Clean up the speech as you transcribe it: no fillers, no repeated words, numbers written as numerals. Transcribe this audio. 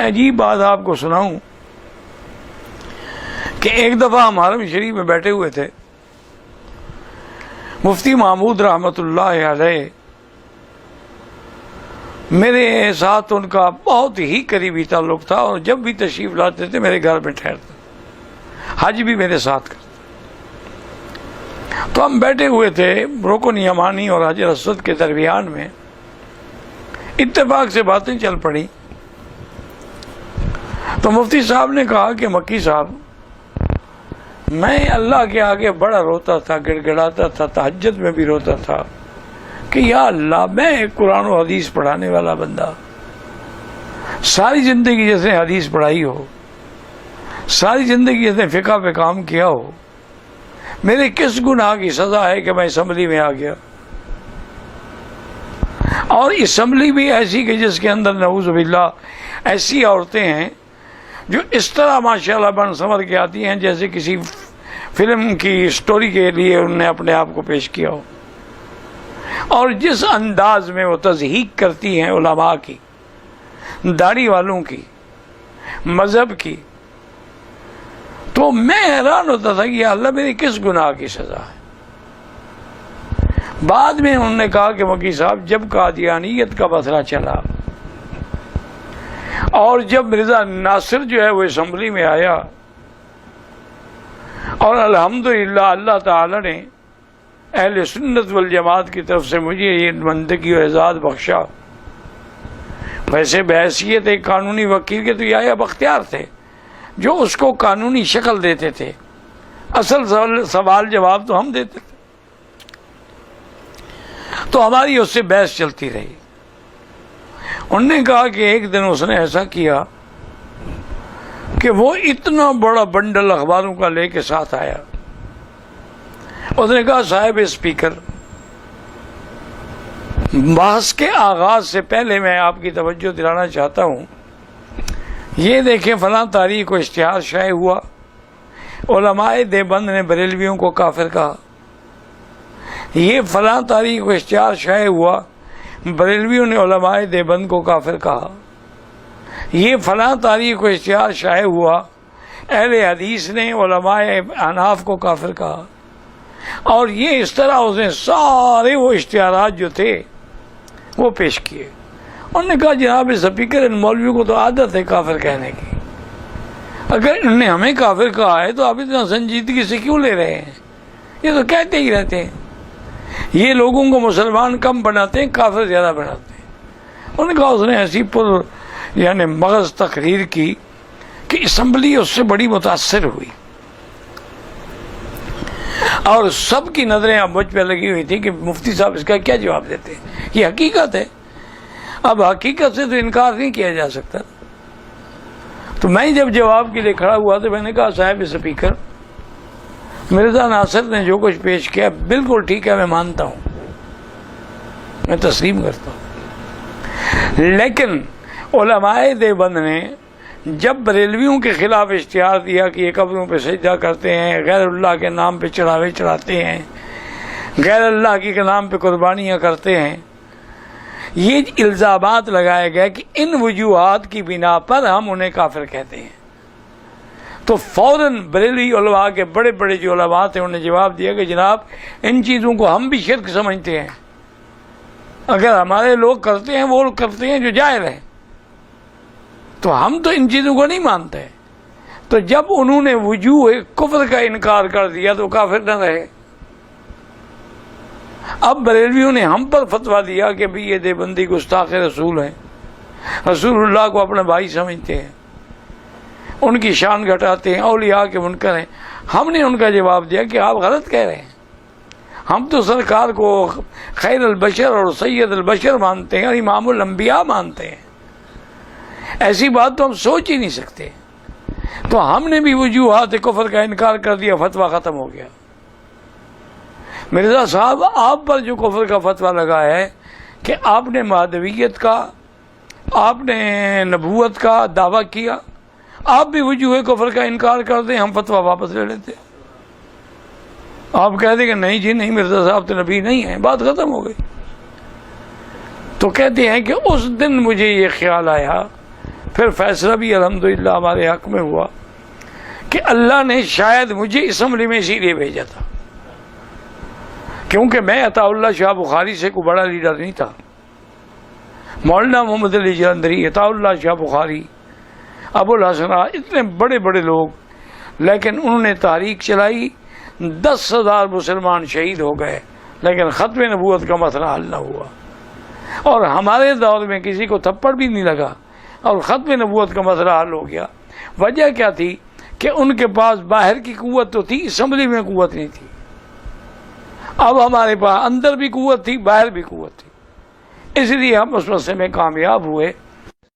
عجیب بات آپ کو سناؤں کہ ایک دفعہ ہم حرم شریف میں بیٹھے ہوئے تھے، مفتی محمود رحمت اللہ علیہ، میرے ساتھ ان کا بہت ہی قریبی تعلق تھا، اور جب بھی تشریف لاتے تھے میرے گھر میں ٹھہرتے، حج بھی میرے ساتھ کرتے۔ تو ہم بیٹھے ہوئے تھے رکن یمانی اور حجر اسود کے درمیان میں، اتفاق سے باتیں چل پڑی۔ تو مفتی صاحب نے کہا کہ مکی صاحب، میں اللہ کے آگے بڑا روتا تھا، گڑ گڑاتا تھا، تہجد میں بھی روتا تھا کہ یا اللہ، میں قرآن و حدیث پڑھانے والا بندہ، ساری زندگی جیسے حدیث پڑھائی ہو، ساری زندگی جیسے فقہ پہ کام کیا ہو، میرے کس گناہ کی سزا ہے کہ میں اسمبلی میں آ گیا؟ اور اسمبلی بھی ایسی کہ جس کے اندر نعوذ باللہ ایسی عورتیں ہیں جو اس طرح ماشاءاللہ بن سنور کے آتی ہیں جیسے کسی فلم کی سٹوری کے لیے انہوں نے اپنے آپ کو پیش کیا ہو، اور جس انداز میں وہ تضحیق کرتی ہیں علماء کی، داڑھی والوں کی، مذہب کی، تو میں حیران ہوتا تھا کہ یا اللہ، میری کس گناہ کی سزا ہے؟ بعد میں انہوں نے کہا کہ مکی صاحب، جب قادیانیت کا مسئلہ چلا اور جب مرزا ناصر جو ہے وہ اسمبلی میں آیا، اور الحمدللہ اللہ تعالی نے اہل سنت والجماعت کی طرف سے مجھے یہ بندگی و اعزاز بخشا، ویسے بحیثیت ایک قانونی وکیل کے تو یحییٰ بختیار تھے جو اس کو قانونی شکل دیتے تھے، اصل سوال جواب تو ہم دیتے تھے، تو ہماری اس سے بحث چلتی رہی۔ انہوں نے کہا کہ ایک دن اس نے ایسا کیا کہ وہ اتنا بڑا بنڈل اخباروں کا لے کے ساتھ آیا۔ اس نے کہا صاحب اسپیکر، بحث کے آغاز سے پہلے میں آپ کی توجہ دلانا چاہتا ہوں، یہ دیکھیں فلاں تاریخ کو اشتہار شائع ہوا، علماء دیوبند نے بریلویوں کو کافر کہا، یہ فلاں تاریخ کو اشتہار شائع ہوا، بریلویوں نے علماء دیوبند کو کافر کہا، یہ فلاں تاریخ کو اشتہار شائع ہوا، اہل حدیث نے علماء احناف کو کافر کہا، اور یہ اس طرح اس نے سارے وہ اشتہارات جو تھے وہ پیش کیے۔ انہوں نے کہا جناب اسپیکر، ان مولویوں کو تو عادت ہے کافر کہنے کی، اگر انہوں نے ہمیں کافر کہا ہے تو آپ اتنا سنجیدگی سے کیوں لے رہے ہیں؟ یہ تو کہتے ہی رہتے ہیں، یہ لوگوں کو مسلمان کم بناتے ہیں، کافر زیادہ بناتے ہیں۔ انہوں نے کہا اس نے ایسی یعنی مغز تقریر کی کہ اسمبلی اس سے بڑی متاثر ہوئی، اور سب کی نظریں اب مجھ پہ لگی ہوئی تھی کہ مفتی صاحب اس کا کیا جواب دیتے ہیں، یہ حقیقت ہے، اب حقیقت سے تو انکار نہیں کیا جا سکتا۔ تو میں جب جواب کے لیے کھڑا ہوا تو میں نے کہا صاحب اسپیکر، مرزا ناصر نے جو کچھ پیش کیا بالکل ٹھیک ہے، میں مانتا ہوں، میں تسلیم کرتا ہوں، لیکن علماء دیوبند نے جب بریلویوں کے خلاف اشتہار دیا کہ یہ قبروں پہ سجدہ کرتے ہیں، غیر اللہ کے نام پہ چڑھاوے چڑھاتے ہیں، غیر اللہ کے نام پہ قربانیاں کرتے ہیں، یہ الزامات لگائے گئے کہ ان وجوہات کی بنا پر ہم انہیں کافر کہتے ہیں، تو فوراً بریلوی علماء کے بڑے بڑے جو علماء تھے انہوں نے جواب دیا کہ جناب ان چیزوں کو ہم بھی شرک سمجھتے ہیں، اگر ہمارے لوگ کرتے ہیں وہ کرتے ہیں جو جائز ہے، تو ہم تو ان چیزوں کو نہیں مانتے۔ تو جب انہوں نے وجوہ کفر کا انکار کر دیا تو کافر نہ رہے۔ اب بریلویوں نے ہم پر فتویٰ دیا کہ بھی یہ دیوبندی گستاخ رسول ہیں، رسول اللہ کو اپنا بھائی سمجھتے ہیں، ان کی شان گھٹاتے ہیں، اولیاء کے منکر ہیں۔ ہم نے ان کا جواب دیا کہ آپ غلط کہہ رہے ہیں، ہم تو سرکار کو خیر البشر اور سید البشر مانتے ہیں اور امام الانبیاء مانتے ہیں، ایسی بات تو ہم سوچ ہی نہیں سکتے۔ تو ہم نے بھی وجوہات کفر کا انکار کر دیا، فتویٰ ختم ہو گیا۔ مرزا صاحب، آپ پر جو کفر کا فتویٰ لگا ہے کہ آپ نے مہدویت کا، آپ نے نبوت کا دعویٰ کیا، آپ بھی وجوہ کفر کا انکار کر دیں، ہم فتویٰ واپس لے لیتے۔ آپ کہہ دیں کہ نہیں جی نہیں، مرزا صاحب تو نبی نہیں ہیں، بات ختم ہو گئی۔ تو کہتے ہیں کہ اس دن مجھے یہ خیال آیا پھر فیصلہ بھی الحمدللہ ہمارے حق میں ہوا کہ اللہ نے شاید مجھے اسمبلی میں اسی لیے بھیجا تھا، کیونکہ میں عطا اللہ شاہ بخاری سے کوئی بڑا لیڈر نہیں تھا. مولانا محمد علی جلندری، عطا اللہ شاہ بخاری، ابو الحسن، اتنے بڑے بڑے لوگ، لیکن انہوں نے تحریک چلائی، 10,000 مسلمان شہید ہو گئے، لیکن ختم نبوت کا مسئلہ حل نہ ہوا. اور ہمارے دور میں کسی کو تھپڑ بھی نہیں لگا اور ختم نبوت کا مسئلہ حل ہو گیا. وجہ کیا تھی؟ کہ ان کے پاس باہر کی قوت تو تھی، اسمبلی میں قوت نہیں تھی. اب ہمارے پاس اندر بھی قوت تھی، باہر بھی قوت تھی، اس لیے ہم اس مسئلے میں کامیاب ہوئے.